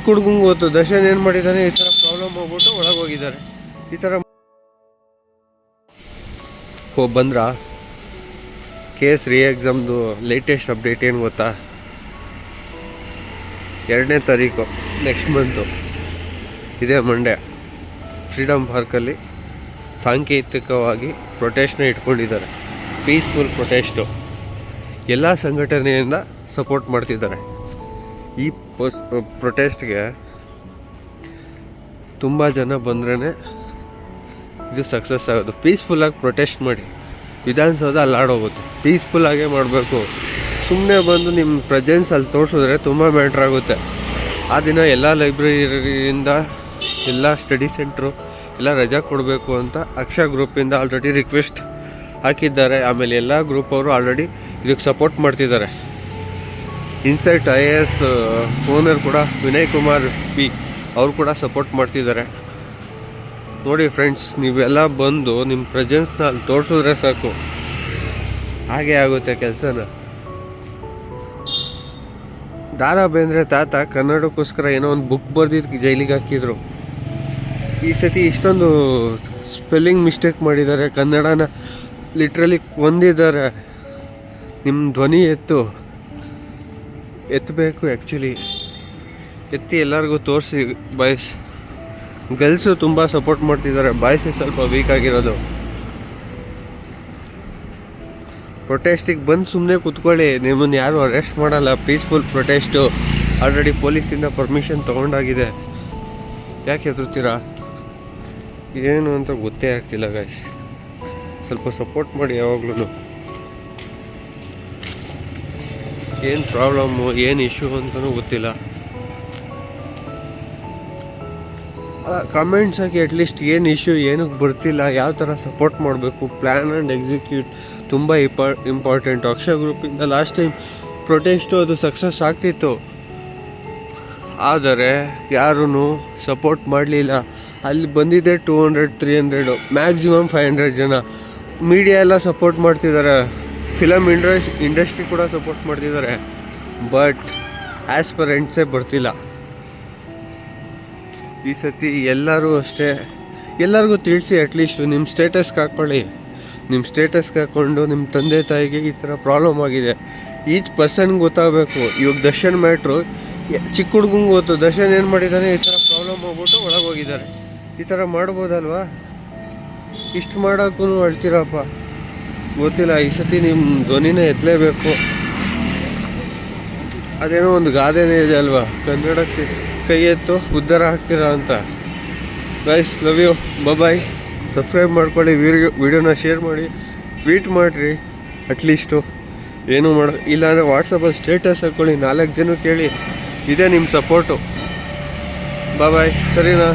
ಹುಡುಗಂಗೆ ಗೊತ್ತು. ದರ್ಶನ್ ಏನು ಮಾಡಿದ್ದಾನೆ, ಈ ಥರ ಪ್ರಾಬ್ಲಮ್ ಹೋಗ್ಬಿಟ್ಟು ಒಳಗೆ ಹೋಗಿದ್ದಾರೆ. ಈ ಥರ ಬಂದ್ರ ಕೇಸ್ ರೀ ಎಕ್ಸಾಮ್ದು ಲೇಟೆಸ್ಟ್ ಅಪ್ಡೇಟ್ ಏನು ಗೊತ್ತಾ? 2ನೇ ತಾರೀಕು ನೆಕ್ಸ್ಟ್ ಮಂತು, ಇದೇ ಮಂಡ್ಯ ಫ್ರೀಡಮ್ ಪಾರ್ಕಲ್ಲಿ ಸಾಂಕೇತಿಕವಾಗಿ ಪ್ರೊಟೆಸ್ಟ್ನ ಇಟ್ಕೊಂಡಿದ್ದಾರೆ. Peaceful protest. ಎಲ್ಲ ಸಂಘಟನೆಯಿಂದ ಸಪೋರ್ಟ್ ಮಾಡ್ತಿದ್ದಾರೆ. ಈ ಪ್ರೊಟೆಸ್ಟ್ಗೆ ತುಂಬ ಜನ ಬಂದ್ರೇ ಇದು ಸಕ್ಸಸ್ ಆಗೋದು. ಪೀಸ್ಫುಲ್ಲಾಗಿ ಪ್ರೊಟೆಸ್ಟ್ ಮಾಡಿ, ವಿಧಾನಸೌಧ ಅಲ್ಲಾಡೋಗುತ್ತೆ. ಪೀಸ್ಫುಲ್ಲಾಗೇ ಮಾಡಬೇಕು. ಸುಮ್ಮನೆ ಬಂದು ನಿಮ್ಮ ಪ್ರೆಸೆನ್ಸ್ ಅಲ್ಲಿ ತೋರಿಸಿದ್ರೆ ತುಂಬ ಮ್ಯಾಟ್ರ್ ಆಗುತ್ತೆ. ಆ ದಿನ ಎಲ್ಲ ಲೈಬ್ರರಿಯಿಂದ ಎಲ್ಲ ಸ್ಟಡಿ ಸೆಂಟ್ರು ಎಲ್ಲ ರಜಾ ಕೊಡಬೇಕು ಅಂತ ಅಕ್ಷಾ ಗ್ರೂಪಿಂದ ಆಲ್ರೆಡಿ ರಿಕ್ವೆಸ್ಟ್ ಹಾಕಿದ್ದಾರೆ. ಆಮೇಲೆ ಎಲ್ಲ ಗ್ರೂಪ್ ಅವರು ಆಲ್ರೆಡಿ ಇದಕ್ಕೆ ಸಪೋರ್ಟ್ ಮಾಡ್ತಿದ್ದಾರೆ. ಇನ್ಸೈಟ್ IAS ಓನರ್ ಕೂಡ ವಿನಯ್ ಕುಮಾರ್ ಪಿ ಅವರು ಕೂಡ ಸಪೋರ್ಟ್ ಮಾಡ್ತಿದ್ದಾರೆ. ನೋಡಿ ಫ್ರೆಂಡ್ಸ್, ನೀವೆಲ್ಲ ಬಂದು ನಿಮ್ಮ ಪ್ರೆಸೆನ್ಸ್ನ ಅಲ್ಲಿ ತೋರಿಸಿದ್ರೆ ಸಾಕು, ಹಾಗೆ ಆಗುತ್ತೆ ಕೆಲಸನ. ದಾರಾ ಬೇಂದ್ರೆ ತಾತ ಕನ್ನಡಕ್ಕೋಸ್ಕರ ಏನೋ ಒಂದು ಬುಕ್ ಬರೆದಿದ್ದು ಜೈಲಿಗೆ ಹಾಕಿದ್ರು. ಈ ಸತಿ ಇಷ್ಟೊಂದು ಸ್ಪೆಲ್ಲಿಂಗ್ ಮಿಸ್ಟೇಕ್ ಮಾಡಿದ್ದಾರೆ. ಕನ್ನಡನ ಲಿಟ್ರಲಿ ಕೊಂದಿದ್ದಾರೆ. ನಿಮ್ಮ ಧ್ವನಿ ಎತ್ತಬೇಕು. ಆ್ಯಕ್ಚುಲಿ ಎತ್ತಿ ಎಲ್ಲರಿಗೂ ತೋರಿಸಿ. ಗರ್ಲ್ಸು ತುಂಬ ಸಪೋರ್ಟ್ ಮಾಡ್ತಿದ್ದಾರೆ. ಬಾಯ್ಸೇ ಸ್ವಲ್ಪ ವೀಕ್ ಆಗಿರೋದು. ಪ್ರೊಟೆಸ್ಟಿಗೆ ಬಂದು ಸುಮ್ಮನೆ ಕೂತ್ಕೊಳ್ಳಿ, ನಿಮ್ಮನ್ನು ಯಾರು ಅರೆಸ್ಟ್ ಮಾಡಲ್ಲ. Peaceful protest. ಆಲ್ರೆಡಿ ಪೊಲೀಸಿಂದ ಪರ್ಮಿಷನ್ ತೊಗೊಂಡಾಗಿದೆ. ಯಾಕೆ ಹೆದರ್ತೀರಾ? ಏನು ಅಂತ ಗೊತ್ತೇ ಆಗ್ತಿಲ್ಲ ಗಾಯ್ಸ್. ಸ್ವಲ್ಪ ಸಪೋರ್ಟ್ ಮಾಡಿ ಯಾವಾಗ್ಲೂ. ಏನು ಪ್ರಾಬ್ಲಮ್ಮು, ಏನು ಇಶ್ಯೂ ಅಂತಲೂ ಗೊತ್ತಿಲ್ಲ. ಕಮೆಂಟ್ಸ್ ಹಾಕಿ ಅಟ್ಲೀಸ್ಟ್ ಏನು ಇಶ್ಯೂ, ಏನಕ್ಕೆ ಬರ್ತಿಲ್ಲ, ಯಾವ ಥರ ಸಪೋರ್ಟ್ ಮಾಡಬೇಕು, ಪ್ಲ್ಯಾನ್ ಆ್ಯಂಡ್ ಎಕ್ಸಿಕ್ಯೂಟ್ ತುಂಬ ಇಂಪಾರ್ಟೆಂಟು. ಅಕ್ಷಯ ಗ್ರೂಪಿಂದ ಲಾಸ್ಟ್ ಟೈಮ್ ಪ್ರೊಟೆಸ್ಟು ಅದು ಸಕ್ಸಸ್ ಆಗ್ತಿತ್ತು. ಆದರೆ ಯಾರೂ ಸಪೋರ್ಟ್ ಮಾಡಲಿಲ್ಲ. ಅಲ್ಲಿ ಬಂದಿದ್ದೆ 200-300, ಮ್ಯಾಕ್ಸಿಮಮ್ 500 ಜನ. ಮೀಡಿಯಾ ಎಲ್ಲ ಸಪೋರ್ಟ್ ಮಾಡ್ತಿದ್ದಾರೆ. ಫಿಲಮ್ ಇಂಡಸ್ಟ್ರಿ ಕೂಡ ಸಪೋರ್ಟ್ ಮಾಡ್ತಿದ್ದಾರೆ. ಬಟ್ ಆಸ್ಪರೆಂಟ್ಸೇ ಬರ್ತಿಲ್ಲ. ಈ ಸತಿ ಎಲ್ಲರೂ ಅಷ್ಟೇ, ಎಲ್ಲರಿಗೂ ತಿಳಿಸಿ. ಅಟ್ಲೀಸ್ಟು ನಿಮ್ಮ ಸ್ಟೇಟಸ್ಗೆ ಹಾಕ್ಕೊಳ್ಳಿ. ನಿಮ್ಮ ಸ್ಟೇಟಸ್ಗೆ ಹಾಕ್ಕೊಂಡು ನಿಮ್ಮ ತಂದೆ ತಾಯಿಗೆ ಈ ಥರ ಪ್ರಾಬ್ಲಮ್ ಆಗಿದೆ, ಈಚ್ ಪರ್ಸನ್ಗೆ ಗೊತ್ತಾಗಬೇಕು. ಇವಾಗ ದರ್ಶನ್ ಮ್ಯಾಟ್ರು ಚಿಕ್ಕ ಹುಡುಗಂಗೆ ಗೊತ್ತು. ದರ್ಶನ್ ಏನು ಮಾಡಿದ್ದಾನೆ, ಈ ಥರ ಪ್ರಾಬ್ಲಮ್ ಹೋಗ್ಬಿಟ್ಟು ಒಳಗೆ ಹೋಗಿದ್ದಾರೆ. ಈ ಥರ ಮಾಡ್ಬೋದಲ್ವಾ? ಇಷ್ಟು ಮಾಡೋಕ್ಕೂ ಅಳ್ತೀರಪ್ಪ, ಗೊತ್ತಿಲ್ಲ. ಈ ಸತಿ ನಿಮ್ಮ ಧ್ವನಿನ ಎತ್ತಲೇಬೇಕು. ಅದೇನೋ ಒಂದು ಗಾದೆನೇ ಇದೆ ಅಲ್ವಾ, ಕನ್ನಡಕ್ಕೆ ಕೈ ಎತ್ತು ಉದ್ಧಾರ ಆಗ್ತೀರಾ ಅಂತ. Guys, love you, bye. Subscribe ಮಾಡ್ಕೊಳ್ಳಿ, ವಿಡಿಯೋನ ಶೇರ್ ಮಾಡಿ, ಟ್ವೀಟ್ ಮಾಡಿರಿ. ಅಟ್ಲೀಸ್ಟು ಏನೂ ಇಲ್ಲಾಂದರೆ ವಾಟ್ಸಪ್ಪಲ್ಲಿ ಸ್ಟೇಟಸ್ ಹಾಕ್ಕೊಳ್ಳಿ. 4 ಜನ ಕೇಳಿ. ಇದೇ ನಿಮ್ಮ ಸಪೋರ್ಟು. ಬಾಯ್, ಸರಿನಾ?